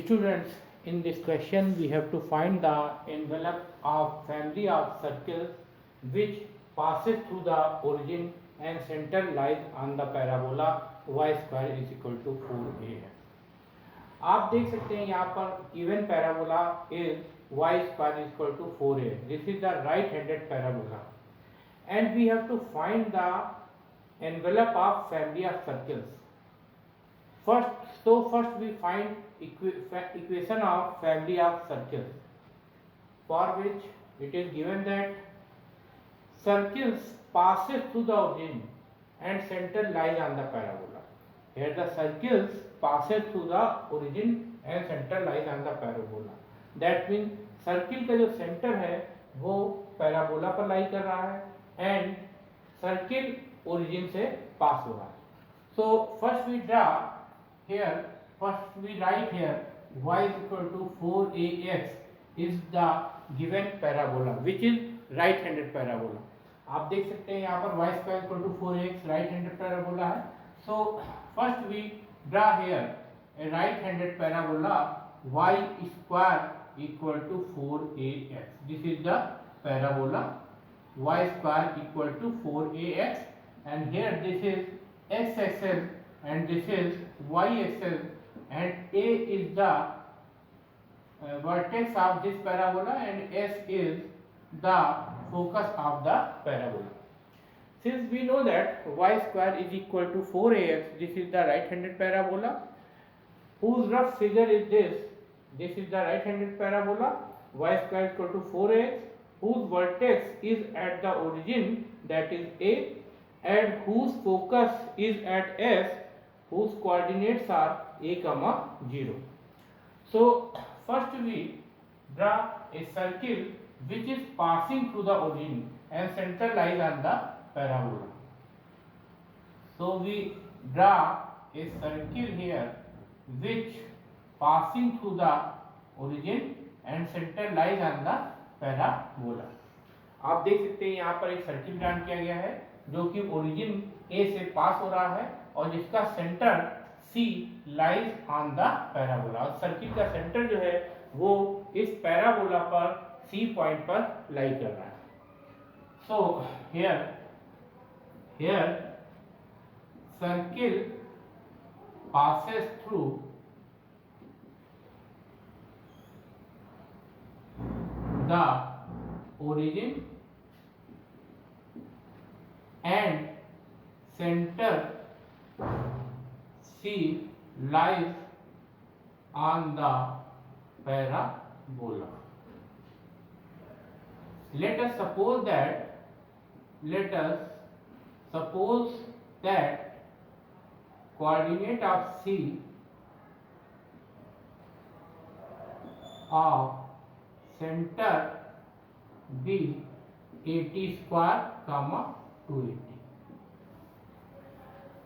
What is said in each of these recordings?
Students, in this question we have to find the envelope of family of circles which passes through the origin and center lies on the parabola y square is equal to 4a है। आप देख सकते हैं यहाँ पर given parabola is y square is equal to 4a. This is the right-handed parabola, and we have to find the envelope of family of circles. First we find equation of family of circles, for which it is given that circles passes through the origin and center lies on the parabola. Here the circles passes through the origin and center lies on the parabola. That means circle का जो centre है वो parabola पर लाई कर रहा है and circle origin से पास हो रहा है. So first we write here y is equal to 4ax is the given parabola which is right handed parabola. आप देख सकते हैं यहाँ पर y square equal to 4ax right handed parabola है. So first we draw here a right handed parabola y square equal to 4ax. This is the parabola y square equal to 4ax, and here this is x axis and this is y axis, and a is the vertex of this parabola and s is the focus of the parabola. Since we know that y square is equal to 4ax, this is the right handed parabola whose rough figure is this. This is the right handed parabola y square equal to 4ax whose vertex is at the origin, that is a, and whose focus is at s, whose coordinates are a comma 0. So first we draw a circle which is passing through the origin and center lies on the parabola. So we draw a circle here which passing through the origin and center lies on the parabola. आप देख सकते हैं यहाँ पर एक circle draw किया गया है जो कि ओरिजिन ए से पास हो रहा है और जिसका centre C lies on the parabola, और सर्किल का सेंटर जो है वो इस पैराबोला पर सी पॉइंट पर लाई कर रहा है. So here circle passes through the origin and center C lies on the parabola. Let us suppose that coordinate of C of center B 80 square comma 280.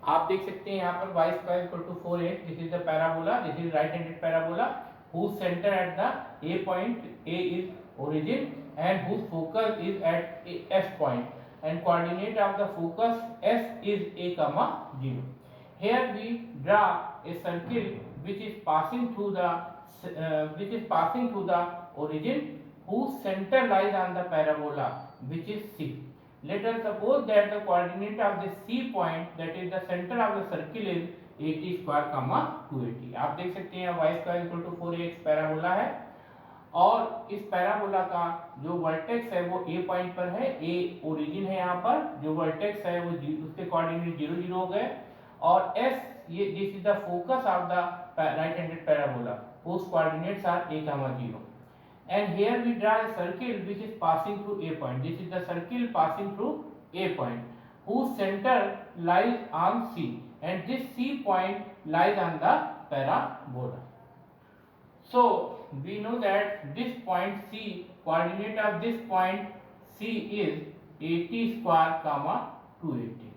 आप देख सकते हैं यहाँ पर y square equal to 4a. This is the parabola. This is right-handed parabola whose center at the a point, a is origin, and whose focus is at s point, and coordinate of the focus s is a comma 0. Here we draw a circle which is passing through the origin whose center lies on the parabola which is C. Let us suppose that the coordinate of the C point, that is the center of the circle, is 80 square comma 280. आप देख सकते हैं y square equal to 4ax parabola है और इस parabola का जो vertex है वो a पॉइंट पर है. a ओरिजिन है यहाँ पर, जो वर्टेक्स है वो उसके कोऑर्डिनेट 0 0 हो गए, और s ये this is the focus of the right handed parabola whose coordinates are a comma 0. And here we draw a circle which is passing through a point. This is the circle passing through a point whose center lies on C, and this C point lies on the parabola. So we know that this point C, coordinate of this point C is 80 square comma 280.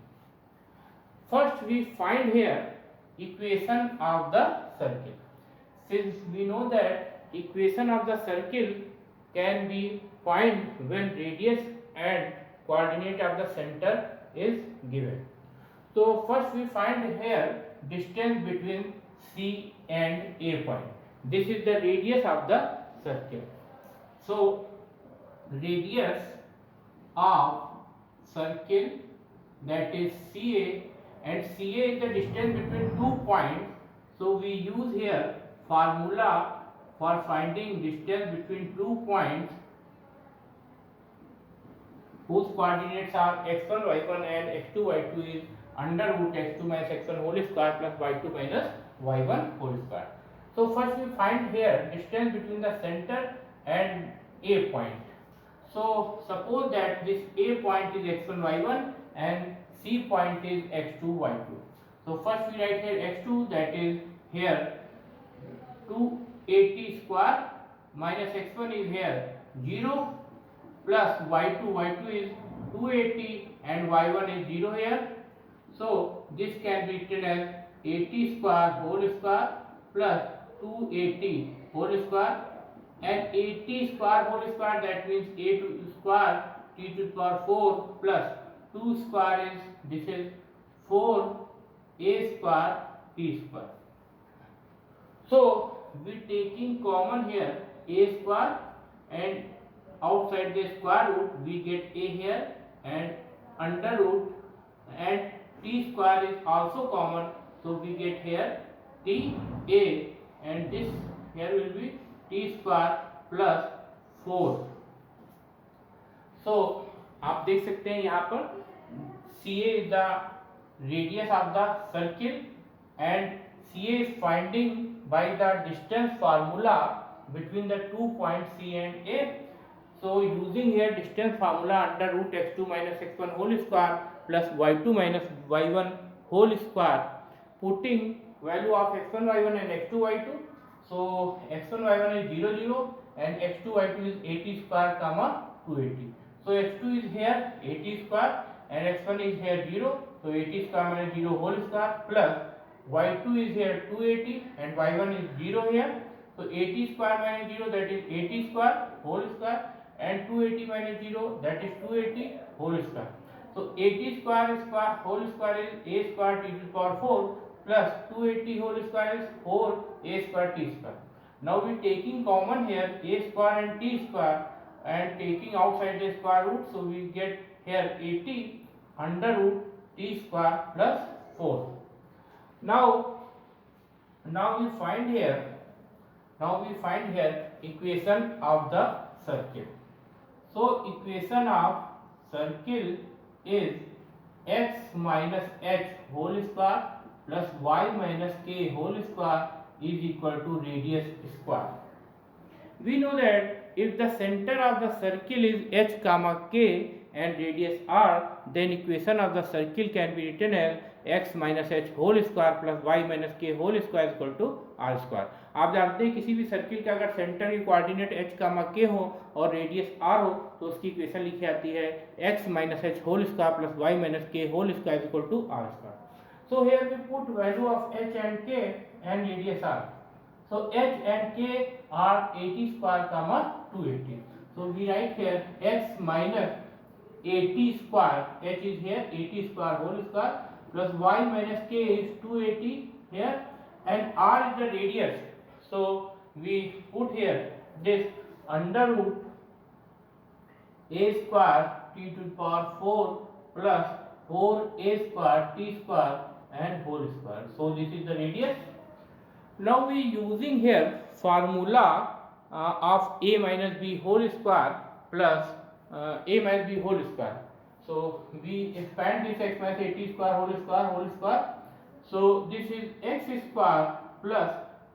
First we find here equation of the circle. Since we know that equation of the circle can be found when radius and coordinate of the center is given. So first we find here distance between C and A point. This is the radius of the circle. So radius of circle, that is CA, and CA is the distance between 2 points. So we use here formula for finding distance between 2 points whose coordinates are x1 y1 and x2 y2 is under root x2 minus x1 whole square plus y2 minus y1 whole square. So first we find here distance between the center and A point. So suppose that this A point is x1 y1 and C point is x2 y2. So first we write here x2, that is here 280 square minus x1 is here 0 plus y2 is 280 and y1 is 0 here. So this can be written as 80 square whole square plus 280 whole square, and 80 square whole square, that means a to square t to the power 4 plus 2 square is, this is 4 a square t square. So we taking common here a square, and outside the square root we get a here and under root, and t square is also common, so we get here t a, and this here will be t square plus 4. So आप देख सकते हैं यहाँ पर CA is the radius of the circle, and CA is finding by the distance formula between the 2 points C and A. So using here distance formula under root x2 minus x1 whole square plus y2 minus y1 whole square, putting value of x1 y1 and x2 y2. So x1 y1 is 0 0 and x2 y2 is 80 square comma 280. So x2 is here 80 square and x1 is here 0. So 80 square minus 0 whole square plus y2 is here 280 and y1 is 0 here. So 80 square minus 0, that is 80 square whole square, and 280 minus 0, that is 280 whole square. So 80 square whole square is a square t to the power 4 plus 280 whole square is 4 a square t square. Now we taking common here a square and t square and taking outside the square root, so we get here 80 under root t square plus 4. Now we find here equation of the circle. So equation of circle is x minus h whole square plus y minus k whole square is equal to radius square. We know that if the center of the circle is h comma k and radius r, then equation of the circle can be written as x minus h whole square plus y minus k whole square is equal to r square. आप जानते हैं किसी भी circle का अगर centre की coordinate h कामा k हो और रेडियस r हो तो उसकी इक्वेशन लिखी जाती है x minus h whole square plus y minus k whole square is equal to r square. So here we put value of h and k and radius r. So h and k are 80 square comma 280. So we write here x minus 80 square, h is here 80 square whole square plus y minus k is 280 here, and r is the radius. So we put here this under root a square t to the power 4 plus 4a square t square and whole square. So this is the radius. Now we using here formula of a minus b whole square plus a minus b whole square. So we expand this x minus 80 square whole square. So this is x square plus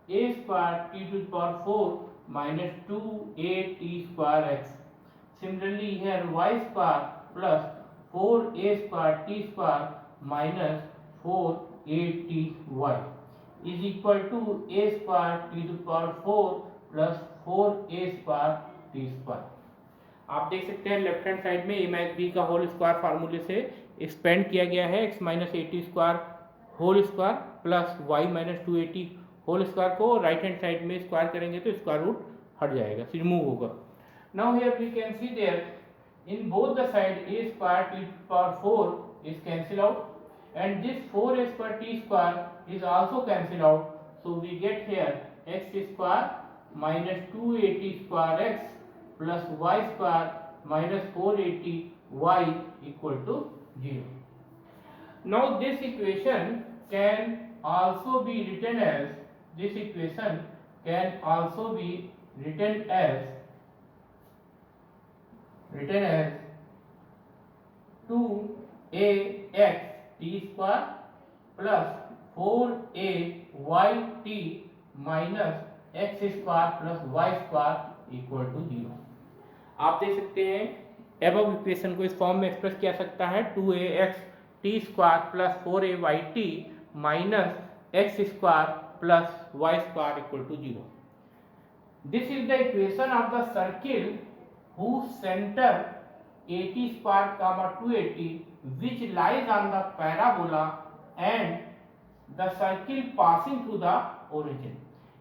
a square t to the power 4 minus 2a square x. Similarly here y square plus 4a square t square minus 4a y is equal to a square t to the power 4 plus 4a square t square. आप देख सकते हैं left hand side में a minus b का whole square फार्मूले से expand किया गया है x minus 80 square whole square plus y minus 280 whole square को राइट हैंड साइड में स्क्वायर करेंगे तो स्क्वायर रूट हट जाएगा, रिमूव होगा. Now here we can see there in both the side a square t power 4 is cancel out and this 4a square t square is also cancelled out. So we get here x square minus 280 square x plus y square minus 480 y equal to 0. Now this equation can also be written as written as 2ax t square plus 4ayt minus x square plus y square equal to 0. आप देख सकते हैं above equation को इस form में express किया सकता है 2ax t square plus 4ayt minus x square plus y square equal to 0. This is the equation of the circle whose center 80 square comma 280 which lies on the parabola and the circle passing through the origin.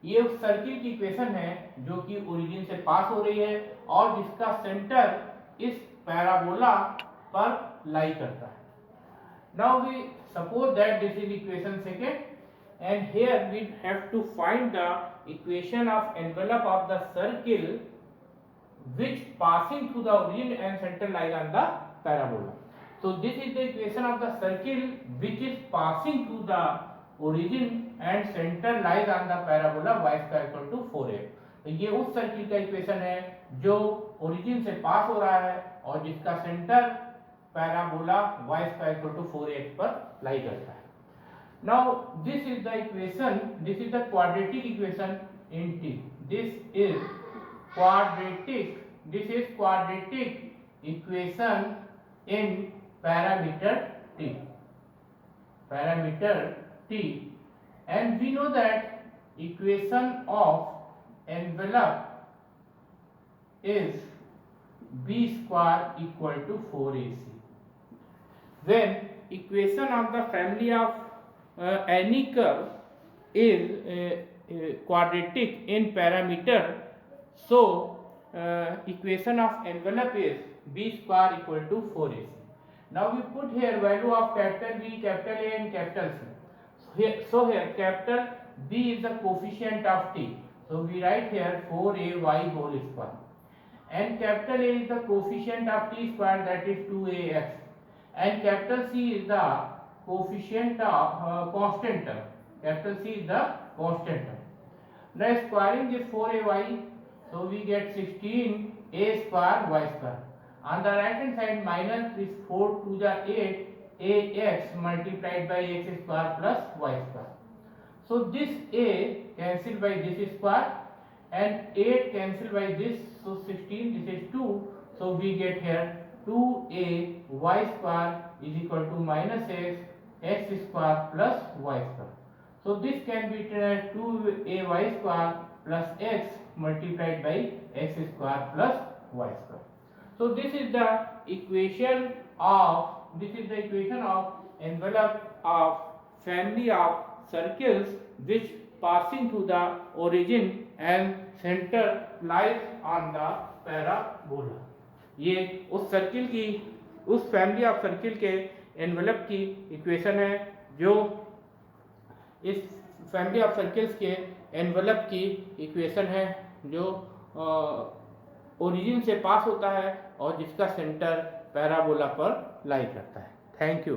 ये उस circle की equation है जो कि origin से पास हो रही है और जिसका सेंटर इस पैराबोला पर लाई करता है. Now we suppose that this is equation second and here we have to find the equation of envelope of the circle which passing through the origin and center lies on the parabola. So this is the equation of the circle which is passing through the origin and center lies on the parabola y square equal to 4x. तो ये उस circle का equation है जो origin से पास हो रहा है और जिसका centre parabola y square equal to 4x पर लाई करता है. Now this is the equation, this is the quadratic equation in T. This is quadratic equation in parameter T. And we know that equation of envelope is b square equal to 4ac. When equation of the family of any curve is quadratic in parameter, so equation of envelope is b square equal to 4ac. Now we put here value of capital B, capital A and capital C. So here capital B is the coefficient of T. So we write here 4ay whole square. And capital A is the coefficient of T square, that is 2ax. And capital C is the coefficient of constant term. Capital C is the constant term. Now squaring this 4ay, so we get 16a square y square. On the right hand side minus this 4 to the 8 ax multiplied by x square plus y square. So this a cancelled by this square and 8 cancelled by this, so 16, this is 2, so we get here 2a y square is equal to minus x square plus y square. So this can be written as 2ay square plus x multiplied by x square plus y square. So this is the equation of envelope of family of circles which passing through the origin and center lies on the parabola. ये उस family of circle के envelope की equation है जो इस family of circles के envelope की equation है जो ओरिजिन से पास होता है और जिसका सेंटर पैराबोला पर लाई करता है. Thank you.